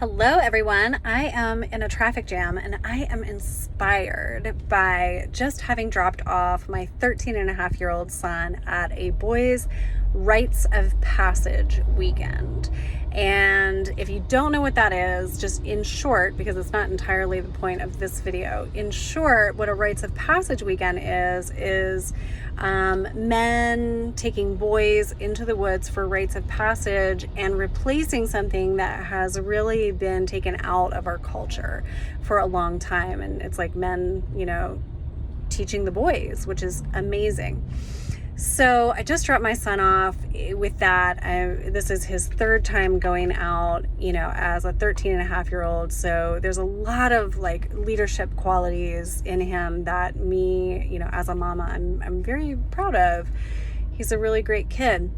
Hello everyone, I am in a traffic jam and I am inspired by just having dropped off my 13-and-a-half-year-old son at a boys' Rites of Passage weekend. And if you don't know what that is, just in short, because it's not entirely the point of this video, in short, what a Rites of Passage weekend is men taking boys into the woods for rites of passage and replacing something that has really been taken out of our culture for a long time. And it's like men, teaching the boys, which is amazing. So I just dropped my son off with that. This is his third time going out, as a 13-and-a-half-year-old. So there's a lot of leadership qualities in him that me, as a mama, I'm very proud of. He's a really great kid.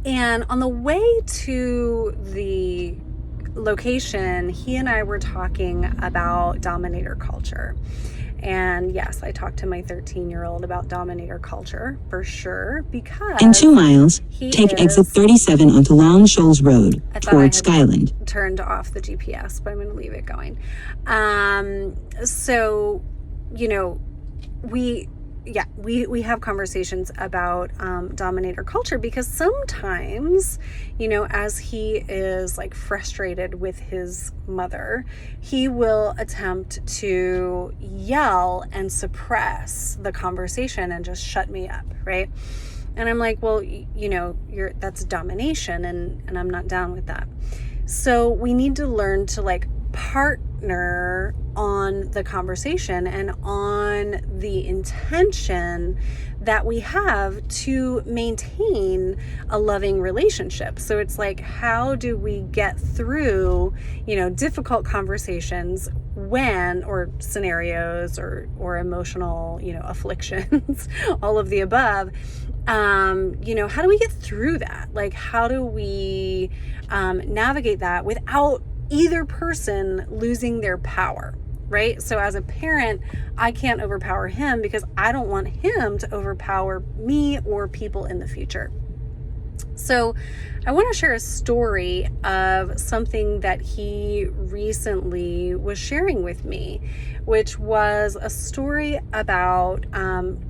And on the way to the location, he and I were talking about Dominator Culture. And yes, I talked to my 13-year-old about Dominator Culture for sure, because in 2 miles, take exit 37 onto Long Shoals Road toward Skyland. Turned off the GPS, but I'm going to leave it going. We have conversations about Dominator Culture, because sometimes, as he is frustrated with his mother, he will attempt to yell and suppress the conversation and just shut me up, right? And I'm like, well, that's domination, and I'm not down with that. So we need to learn to partner on the conversation and on the intention that we have to maintain a loving relationship. So it's how do we get through, difficult conversations or scenarios or emotional, afflictions, all of the above. How do we get through that? How do we navigate that without either person losing their power, right? So as a parent, I can't overpower him because I don't want him to overpower me or people in the future. So I want to share a story of something that he recently was sharing with me, which was a story about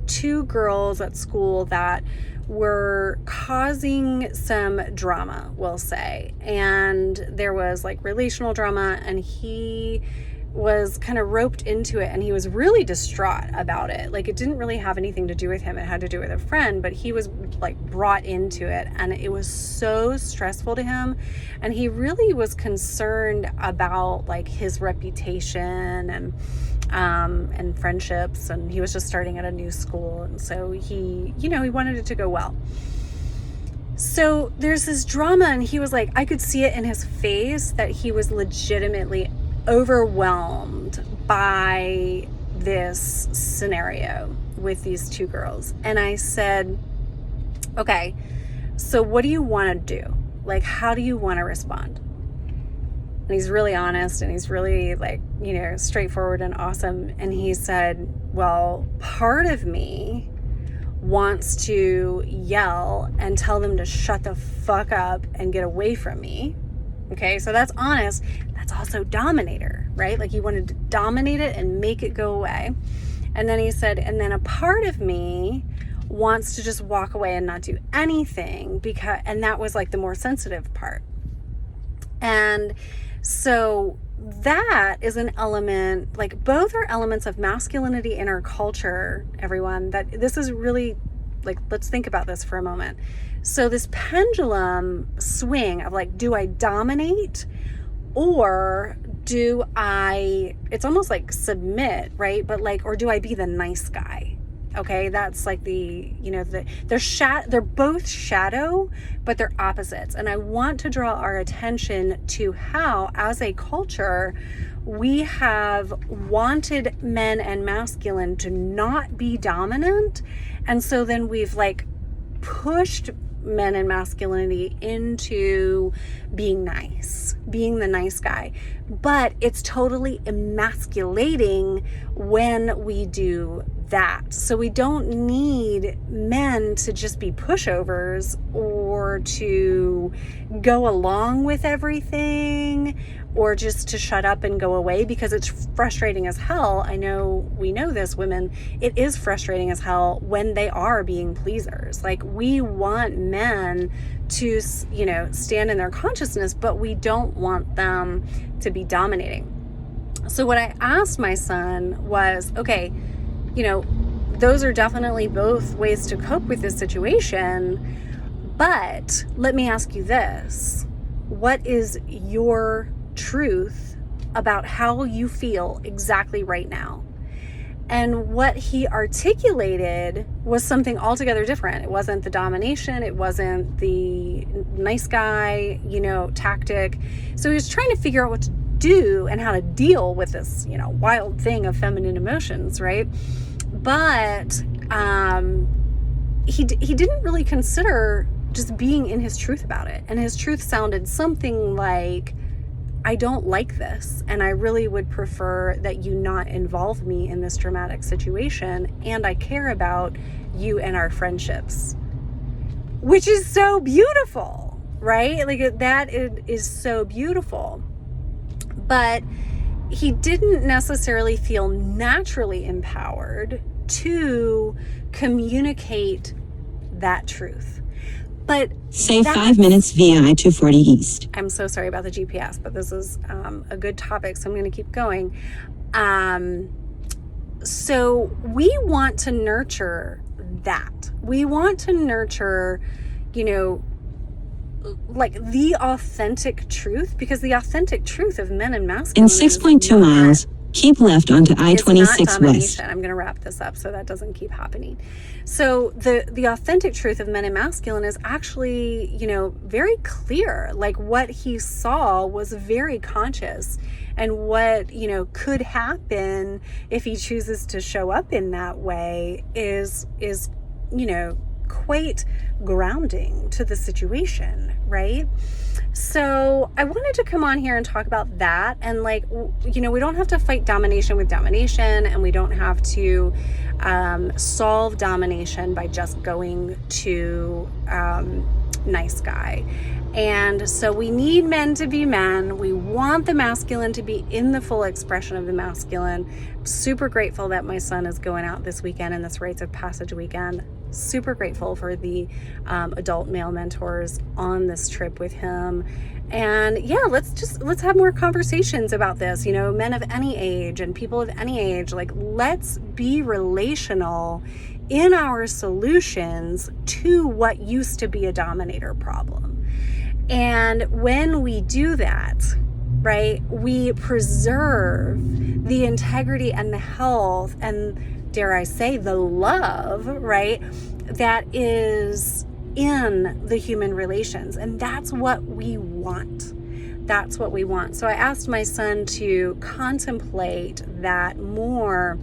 2 girls at school that were causing some drama, we'll say. And there was relational drama, and he was kind of roped into it, and he was really distraught about it. It didn't really have anything to do with him. It had to do with a friend, but he was brought into it, and it was so stressful to him. And he really was concerned about his reputation and friendships, and he was just starting at a new school, and so he wanted it to go well. So there's this drama, and he was I could see it in his face that he was legitimately overwhelmed by this scenario with these 2 girls. And I said, okay, so what do you want to do? How do you want to respond? And he's really honest, and he's really straightforward and awesome. And he said, well, part of me wants to yell and tell them to shut the fuck up and get away from me. Okay, so that's honest. That's also dominator, right? He wanted to dominate it and make it go away. And then he said, and then a part of me wants to just walk away and not do anything, and that was the more sensitive part. And so that is an element, both are elements of masculinity in our culture, everyone, that this is really, let's think about this for a moment. So this pendulum swing of do I dominate, or do I, it's almost submit, right? But or do I be the nice guy? Okay, that's they're both shadow, but they're opposites. And I want to draw our attention to how, as a culture, we have wanted men and masculine to not be dominant. And so then we've pushed men and masculinity into being nice, being the nice guy. But it's totally emasculating when we do that. So we don't need men to just be pushovers or to go along with everything or just to shut up and go away, because it's frustrating as hell. I know we know this, women. It is frustrating as hell when they are being pleasers. Like, we want men to, you know, stand in their consciousness, but we don't want them to be dominating. So what I asked my son was, okay, you know, those are definitely both ways to cope with this situation, but let me ask you this. What is your truth about how you feel exactly right now? And what he articulated was something altogether different. It wasn't the domination. It wasn't the nice guy, you know, tactic. So he was trying to figure out what to do and how to deal with this, you know, wild thing of feminine emotions, right? But he didn't really consider just being in his truth about it. And his truth sounded something like, I don't like this, and I really would prefer that you not involve me in this dramatic situation, and I care about you and our friendships. Which is so beautiful, right? Like, that is so beautiful. But he didn't necessarily feel naturally empowered to communicate that truth. But save 5 minutes via I-240 East. I'm so sorry about the GPS, but this is a good topic, so I'm going to keep going. So we want to nurture that. We want to nurture, you know, like the authentic truth, because the authentic truth of men and masculine in 6.2 miles, keep left onto I-26 West. I'm going to wrap this up so that doesn't keep happening. So the authentic truth of men and masculine is actually, you know, very clear. Like, what he saw was very conscious, and what, you know, could happen if he chooses to show up in that way is, you know, quite grounding to the situation, right? So I wanted to come on here and talk about that. And, like, you know, we don't have to fight domination with domination, and we don't have to solve domination by just going to nice guy. And so we need men to be men. We want the masculine to be in the full expression of the masculine. Super grateful that my son is going out this weekend in this Rites of Passage weekend. Super grateful for the adult male mentors on this trip with him. And yeah, let's have more conversations about this, you know, men of any age and people of any age. Like, let's be relational in our solutions to what used to be a dominator problem. And when we do that, right, we preserve the integrity and the health and, dare I say, the love, right, that is in the human relations. And that's what we want. That's what we want. So I asked my son to contemplate that more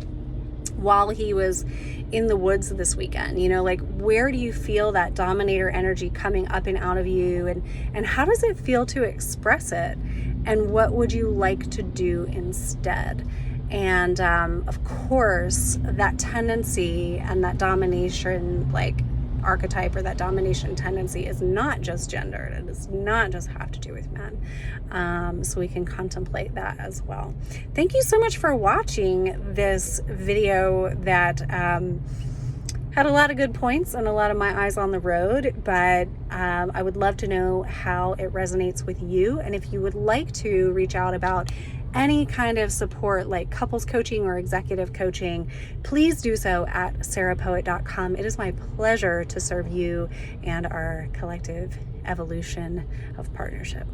while he was in the woods this weekend. You know, like, where do you feel that dominator energy coming up and out of you, and how does it feel to express it, and what would you like to do instead? And of course, that tendency and that domination, like, archetype, or that domination tendency, is not just gendered. It does not just have to do with men. So we can contemplate that as well. Thank you so much for watching this video that had a lot of good points and a lot of my eyes on the road, but I would love to know how it resonates with you. And if you would like to reach out about any kind of support, like couples coaching or executive coaching, please do so at sarahpoet.com. It is my pleasure to serve you and our collective evolution of partnership.